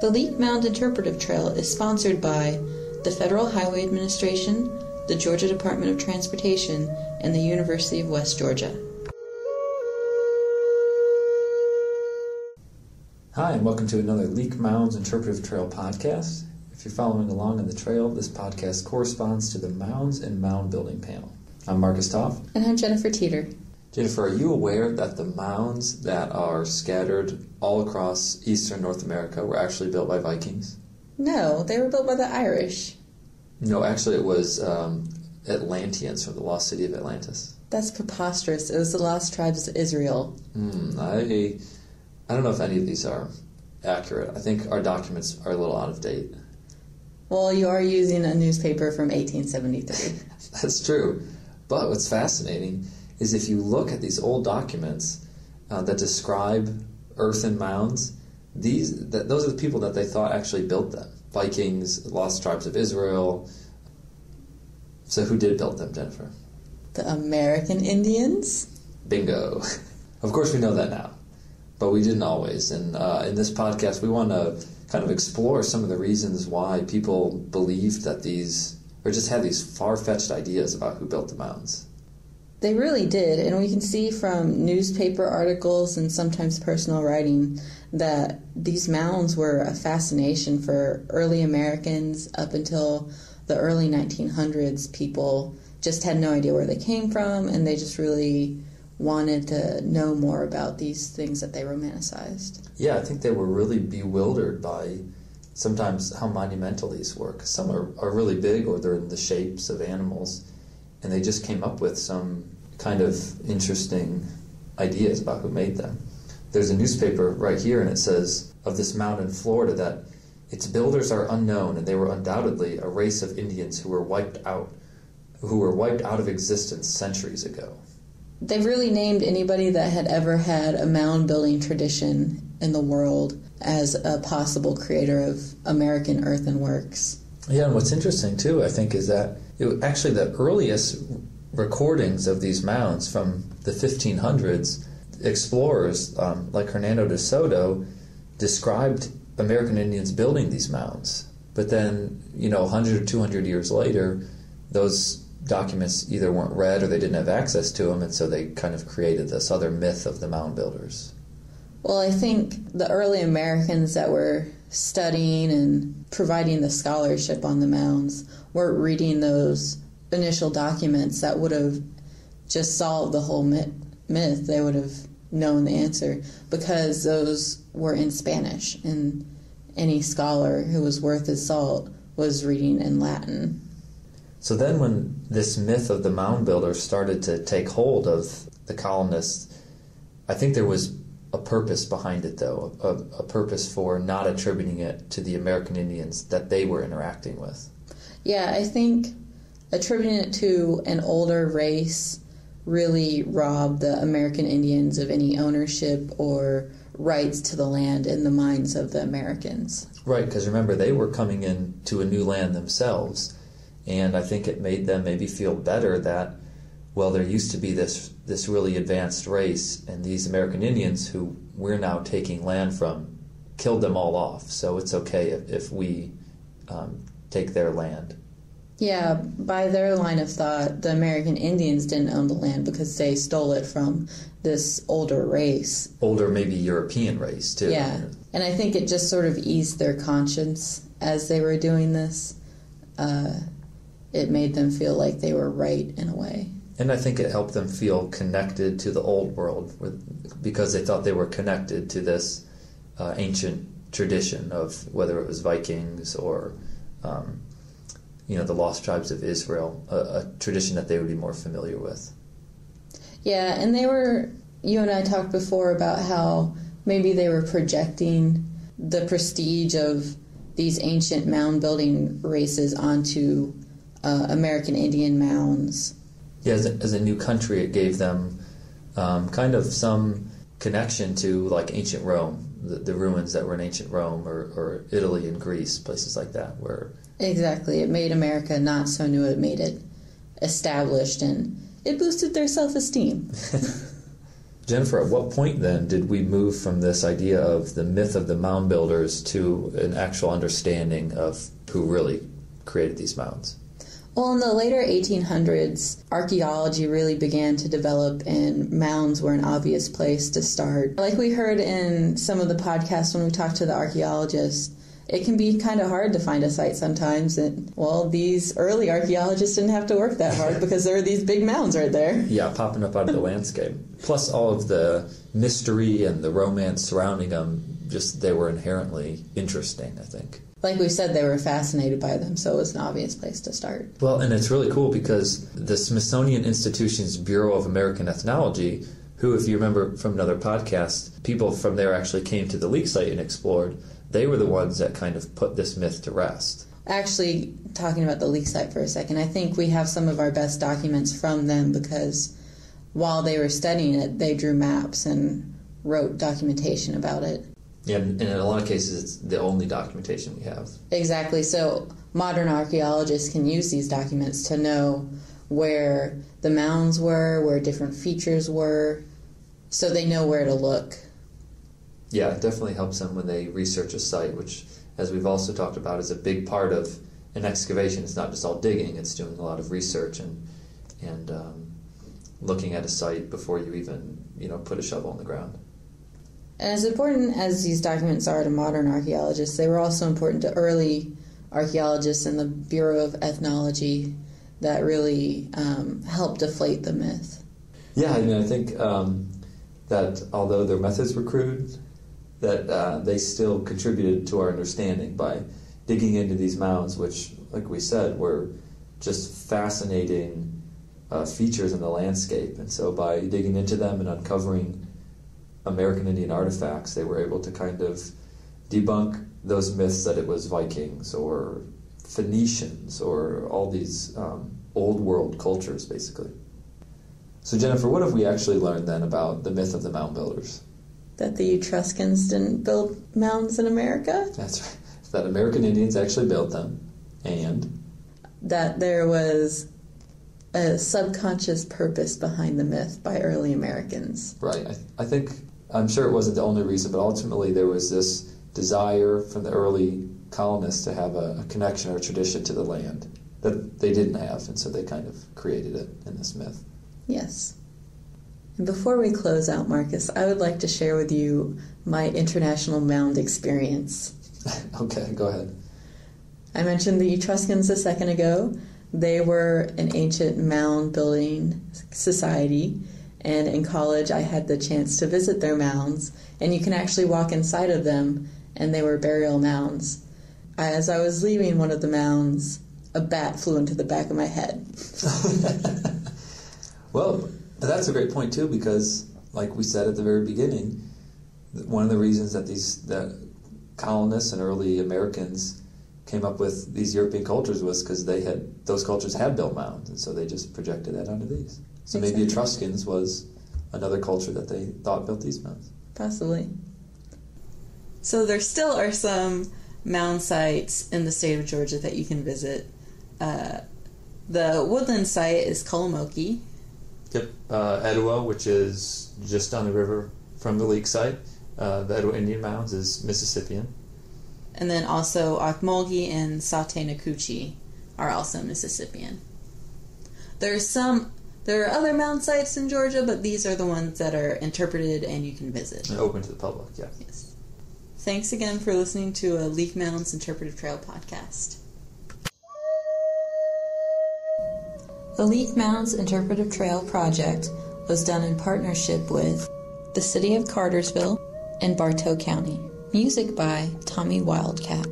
The Leap Mound Interpretive Trail is sponsored by the Federal Highway Administration, the Georgia Department of Transportation, and the University of West Georgia. Hi, and welcome to another Leap Mounds Interpretive Trail podcast. If you're following along on the trail, this podcast corresponds to the Mounds and Moundbuilding panel. I'm Marcus Toff. And I'm Jennifer Teeter. Jennifer, are you aware that the mounds that are scattered all across eastern North America were actually built by Vikings? No, they were built by the Irish. No, actually it was Atlanteans from the lost city of Atlantis. That's preposterous. It was the lost tribes of Israel. I don't know if any of these are accurate. I think our documents are a little out of date. Well, you are using a newspaper from 1873. That's true. But what's fascinating is if you look at these old documents that describe earthen mounds, those are the people that they thought actually built them. Vikings, lost tribes of Israel. So who did build them, Jennifer? The American Indians? Bingo. Of course we know that now, but we didn't always. And in this podcast we want to kind of explore some of the reasons why people believed that these, or just had these far-fetched ideas about who built the mounds. They really did, and we can see from newspaper articles and sometimes personal writing that these mounds were a fascination for early Americans up until the early 1900s. People just had no idea where they came from, and they just really wanted to know more about these things that they romanticized. Yeah, I think they were really bewildered by sometimes how monumental these were, because some are really big or they're in the shapes of animals, and they just came up with some kind of interesting ideas about who made them. There's a newspaper right here, and it says of this mound in Florida that its builders are unknown, and they were undoubtedly a race of Indians who were wiped out of existence centuries ago. They really named anybody that had ever had a mound building tradition in the world as a possible creator of American earthenworks. Yeah, and what's interesting too, I think, is that actually the earliest recordings of these mounds from the 1500s, explorers like Hernando de Soto described American Indians building these mounds. But then, 100 or 200 years later, those documents either weren't read or they didn't have access to them, and so they kind of created this other myth of the mound builders. Well, I think the early Americans that were studying and providing the scholarship on the mounds weren't reading those initial documents that would have just solved the whole myth. They would have known the answer because those were in Spanish, and any scholar who was worth his salt was reading in Latin. So then when this myth of the mound builders started to take hold of the colonists, I think there was a purpose behind it, though, a purpose for not attributing it to the American Indians that they were interacting with. Yeah, I think attributing it to an older race really robbed the American Indians of any ownership or rights to the land in the minds of the Americans. Right, because remember, they were coming into a new land themselves, and I think it made them maybe feel better that, well, there used to be this really advanced race, and these American Indians who we're now taking land from killed them all off, so it's okay if we take their land. Yeah, by their line of thought, the American Indians didn't own the land because they stole it from this older race. Older, maybe European race, too. Yeah, and I think it just sort of eased their conscience as they were doing this. It made them feel like they were right in a way. And I think it helped them feel connected to the old world because they thought they were connected to this ancient tradition of whether it was Vikings or the lost tribes of Israel, a tradition that they would be more familiar with. Yeah, and you and I talked before about how maybe they were projecting the prestige of these ancient mound building races onto American Indian mounds. Yeah, as a new country, it gave them kind of some connection to like ancient Rome, the ruins that were in ancient Rome or Italy and Greece, places like that where... Exactly. It made America not so new. It made it established, and it boosted their self-esteem. Jennifer, at what point then did we move from this idea of the myth of the mound builders to an actual understanding of who really created these mounds? Well, in the later 1800s, archaeology really began to develop, and mounds were an obvious place to start. Like we heard in some of the podcasts when we talked to the archaeologists, it can be kind of hard to find a site sometimes. And, well, these early archaeologists didn't have to work that hard because there were these big mounds right there. Yeah, popping up out of the landscape. Plus all of the mystery and the romance surrounding them, just they were inherently interesting, I think. Like we said, they were fascinated by them, so it was an obvious place to start. Well, and it's really cool because the Smithsonian Institution's Bureau of American Ethnology, who, if you remember from another podcast, people from there actually came to the leak site and explored. They were the ones that kind of put this myth to rest. Actually, talking about the leak site for a second, I think we have some of our best documents from them because while they were studying it, they drew maps and wrote documentation about it. Yeah, and in a lot of cases, it's the only documentation we have. Exactly. So modern archaeologists can use these documents to know where the mounds were, where different features were, so they know where to look. Yeah, it definitely helps them when they research a site, which, as we've also talked about, is a big part of an excavation. It's not just all digging, it's doing a lot of research and looking at a site before you even, put a shovel in the ground. And as important as these documents are to modern archaeologists, they were also important to early archaeologists in the Bureau of Ethnology that really helped deflate the myth. Yeah, I think that although their methods were crude, that they still contributed to our understanding by digging into these mounds, which, like we said, were just fascinating features in the landscape. And so by digging into them and uncovering American Indian artifacts, they were able to kind of debunk those myths that it was Vikings or Phoenicians or all these old world cultures, basically. So Jennifer, what have we actually learned then about the myth of the mound builders? That the Etruscans didn't build mounds in America? That's right. That American Indians actually built them, and that there was a subconscious purpose behind the myth by early Americans. Right. I'm sure it wasn't the only reason, but ultimately there was this desire from the early colonists to have a connection or a tradition to the land that they didn't have, and so they kind of created it in this myth. Yes. And before we close out, Marcus, I would like to share with you my international mound experience. Okay, go ahead. I mentioned the Etruscans a second ago. They were an ancient mound building society, and in college I had the chance to visit their mounds, and you can actually walk inside of them, and they were burial mounds. As I was leaving one of the mounds, a bat flew into the back of my head. Well, that's a great point too, because like we said at the very beginning, one of the reasons that that colonists and early Americans came up with these European cultures was because those cultures had built mounds, and so they just projected that onto these. So maybe Etruscans was another culture that they thought built these mounds. Possibly. So there still are some mound sites in the state of Georgia that you can visit. The woodland site is Kolomoki. Yep, Etowah, which is just down the river from the leak site. The Etowah Indian Mounds is Mississippian. And then also Ocmulgee and Sate-Nakuchi are also Mississippian. There are other mound sites in Georgia, but these are the ones that are interpreted and you can visit. And open to the public, yeah. Yes. Thanks again for listening to a Leak Mounds Interpretive Trail podcast. The Leak Mounds Interpretive Trail project was done in partnership with the City of Cartersville and Bartow County. Music by Tommy Wildcat.